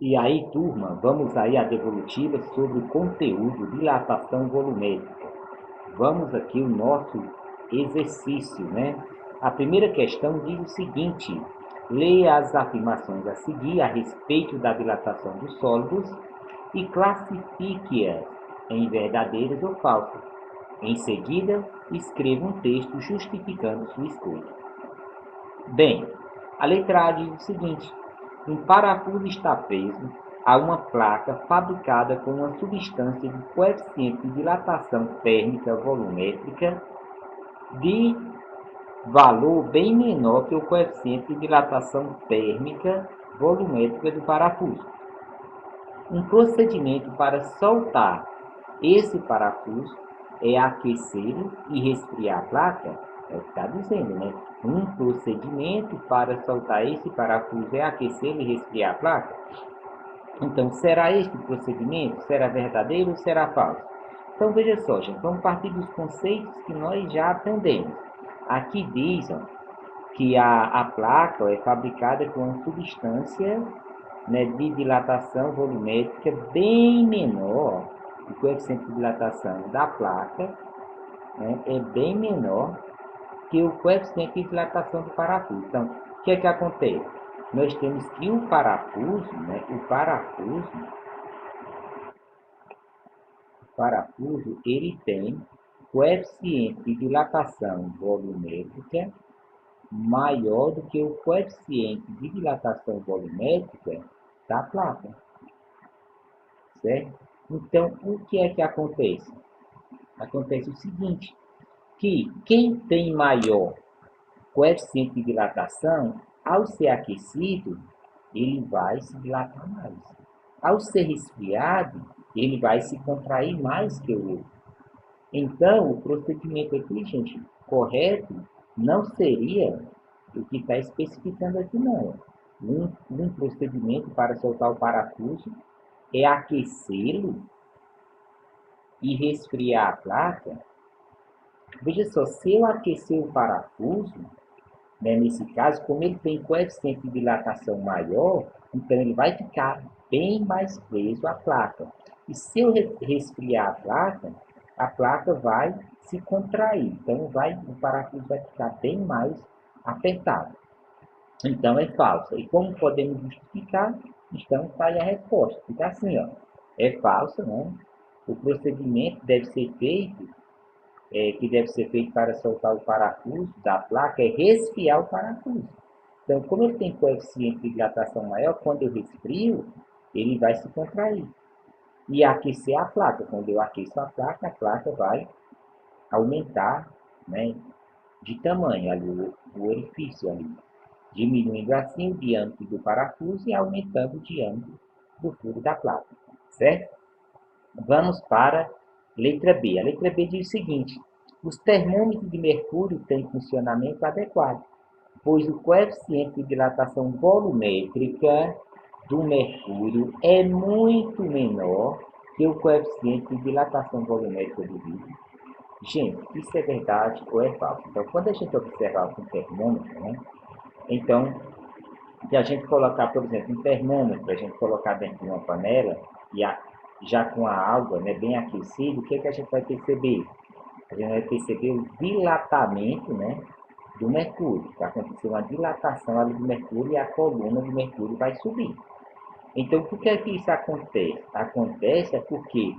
E aí, turma, vamos aí à devolutiva sobre o conteúdo dilatação volumétrica. Vamos aqui o nosso exercício, né? A primeira questão diz o seguinte: leia as afirmações a seguir a respeito da dilatação dos sólidos e classifique-as em verdadeiras ou falsas. Em seguida, escreva um texto justificando sua escolha. Bem, a letra A diz o seguinte: um parafuso está preso a uma placa fabricada com uma substância de coeficiente de dilatação térmica volumétrica de valor bem menor que o coeficiente de dilatação térmica volumétrica do parafuso. Um procedimento para soltar esse parafuso é aquecê-lo e resfriar a placa. É o que está dizendo, né? Um procedimento para soltar esse parafuso é aquecê-lo e resfriar a placa. Então, será este o procedimento? Será verdadeiro ou será falso? Então, veja só, gente, vamos partir dos conceitos que nós já aprendemos. Aqui diz que a placa é fabricada com uma substância, né, de dilatação volumétrica bem menor. O coeficiente de dilatação da placa, né, é bem menor que o coeficiente de dilatação do parafuso. Então, o que é que acontece? Nós temos que o parafuso, né, o parafuso, ele tem coeficiente de dilatação volumétrica maior do que o coeficiente de dilatação volumétrica da placa, certo? Então, o que é que acontece? Acontece o seguinte, que quem tem maior coeficiente de dilatação, ao ser aquecido, ele vai se dilatar mais. Ao ser resfriado, ele vai se contrair mais que o outro. Então, o procedimento aqui, gente, correto, não seria o que está especificando aqui, não. Um procedimento para soltar o parafuso é aquecê-lo e resfriar a placa. Veja só, se eu aquecer o parafuso, né, nesse caso, como ele tem coeficiente de dilatação maior, então ele vai ficar bem mais preso à placa. E se eu resfriar a placa vai se contrair. Então o parafuso vai ficar bem mais apertado. Então é falso. E como podemos justificar? Então está aí a resposta. Fica assim, ó. É falso, né? O procedimento que deve ser feito para soltar o parafuso da placa é resfriar o parafuso. Então, como ele tem coeficiente de dilatação maior, quando eu resfrio, ele vai se contrair. E aquecer a placa. Quando eu aqueço a placa vai aumentar, né, de tamanho ali, o orifício ali, diminuindo assim o diâmetro do parafuso e aumentando o diâmetro do furo da placa, certo? Vamos para a letra B. A letra B diz o seguinte: os termômetros de mercúrio têm funcionamento adequado, pois o coeficiente de dilatação volumétrica do mercúrio é muito menor que o coeficiente de dilatação volumétrica do vidro. Gente, isso é verdade ou é falso? Então, quando a gente observar com termômetro, né? Então, se a gente colocar, por exemplo, um termômetro, a gente colocar dentro de uma panela, e já com a água, né, bem aquecida, o que, é que a gente vai perceber? A gente vai perceber o dilatamento, né, do mercúrio. Vai acontecer uma dilatação ali do mercúrio e a coluna do mercúrio vai subir. Então, por que é que isso acontece? Acontece porque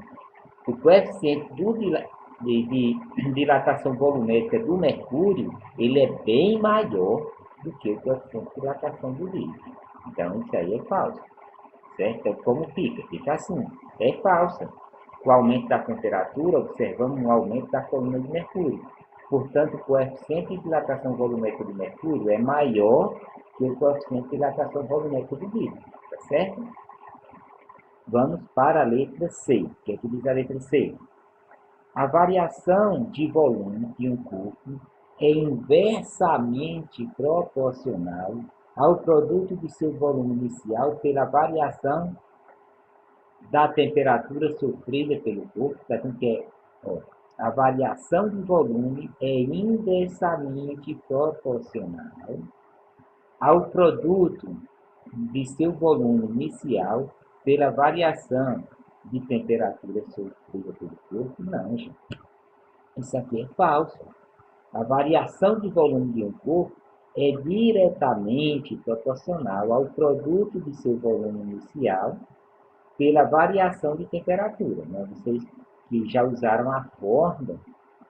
o coeficiente de dilatação volumétrica do mercúrio, ele é bem maior do que o coeficiente de dilatação do líquido. Então, isso aí é falso, certo? Então, como fica? Fica assim, é falsa. Com o aumento da temperatura, observamos um aumento da coluna de mercúrio. Portanto, o coeficiente de dilatação volumétrica do mercúrio é maior que o coeficiente de dilatação volumétrica do líquido, tá certo? Vamos para a letra C. O que é que diz a letra C? A variação de volume de um corpo é inversamente proporcional ao produto de seu volume inicial pela variação da temperatura sofrida pelo corpo. A variação de volume é inversamente proporcional ao produto de seu volume inicial pela variação de temperatura sofrida pelo corpo? Não, gente. Isso aqui é falso. A variação de volume de um corpo é diretamente proporcional ao produto de seu volume inicial pela variação de temperatura. Né? Vocês que já usaram a fórmula,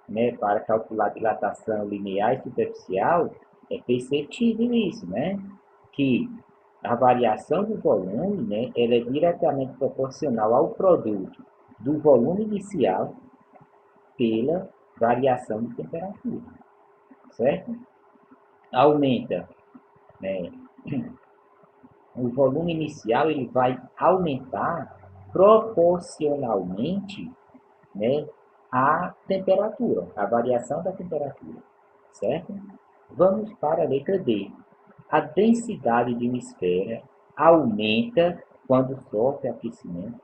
né, para calcular a dilatação linear e superficial, é perceptível isso, né? Que a variação do volume, né, ela é diretamente proporcional ao produto do volume inicial pela variação de temperatura, certo? Aumenta, né, o volume inicial ele vai aumentar proporcionalmente, né, à temperatura, à variação da temperatura, certo? Vamos para a letra D. A densidade de uma esfera aumenta quando sofre aquecimento.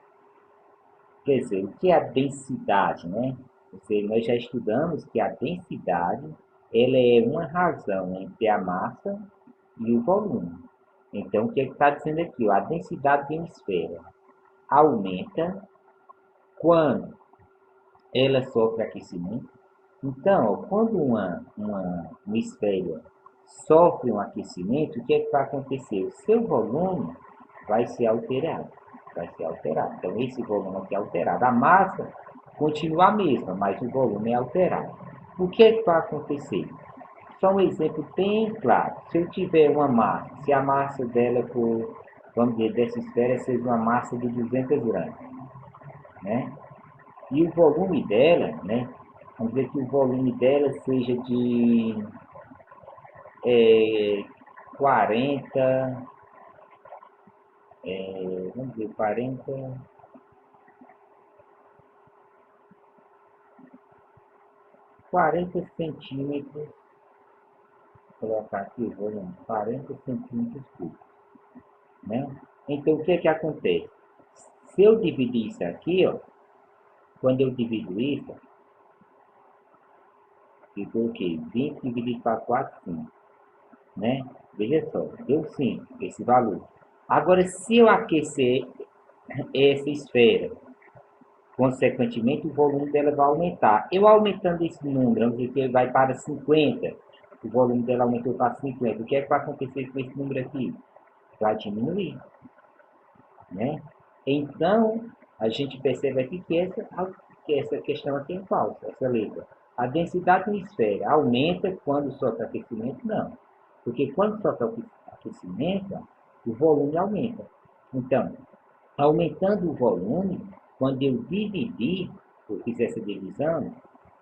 Quer dizer, o que é a densidade, né? Nós já estudamos que a densidade ela é uma razão entre a massa e o volume. Então, o que está dizendo aqui? A densidade de uma esfera aumenta quando ela sofre aquecimento. Então, quando uma esfera sofre um aquecimento, o que é que vai acontecer? O seu volume vai ser alterado. Vai ser alterado. Então, esse volume aqui é alterado. A massa continua a mesma, mas o volume é alterado. O que é que vai acontecer? Só um exemplo bem claro. Se eu tiver uma massa, se a massa dela for, vamos dizer, dessa esfera seja uma massa de 200 gramas, né? E o volume dela, né? Vamos dizer que o volume dela seja de 40, vamos dizer, 40 centímetros, vou colocar aqui o volume, 40 centímetros cúbicos, né? Então, o que é que acontece? Se eu dividir isso aqui, ó, quando eu divido isso, ficou o quê? 20 dividido para 4, 5, né? Veja só, deu 5 esse valor. Agora, se eu aquecer essa esfera, consequentemente, o volume dela vai aumentar. Eu aumentando esse número, vamos dizer que ele vai para 50, o volume dela aumentou para 50. O que é que vai acontecer com esse número aqui? Vai diminuir, né? Então, a gente percebe aqui que essa questão aqui é falsa, essa letra. A densidade da esfera aumenta quando sofre aquecimento? Não. Porque quando sofre aquecimento, o volume aumenta. Então, aumentando o volume, quando eu dividir, eu fizer essa divisão,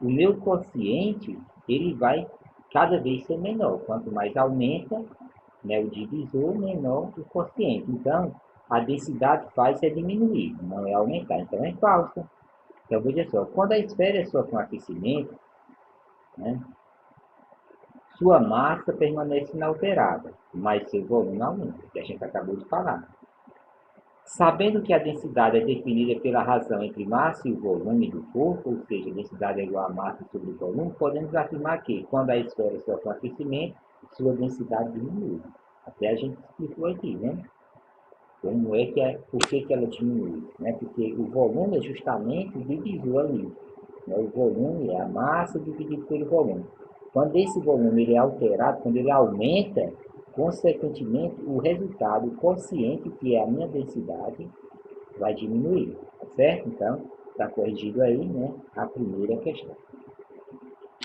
o meu quociente ele vai cada vez ser menor. Quanto mais aumenta, né, o divisor, menor o quociente. Então, a densidade faz é diminuir, não é aumentar. Então, é falsa. Então, veja só, quando a esfera sofre um aquecimento, né, sua massa permanece inalterada, mas seu volume aumenta, que a gente acabou de falar. Sabendo que a densidade é definida pela razão entre massa e o volume do corpo, ou seja, a densidade é igual a massa sobre o volume, podemos afirmar que, quando a esfera sofre um aquecimento, sua densidade diminui. Até a gente explicou aqui, né? Como é que por que ela diminui? Né? Porque o volume é justamente o divisor ali. Né? O volume é a massa dividido pelo volume. Quando esse volume ele é alterado, quando ele aumenta, consequentemente, o resultado, o quociente, que é a minha densidade, vai diminuir, tá certo? Então, está corrigido aí, né, a primeira questão.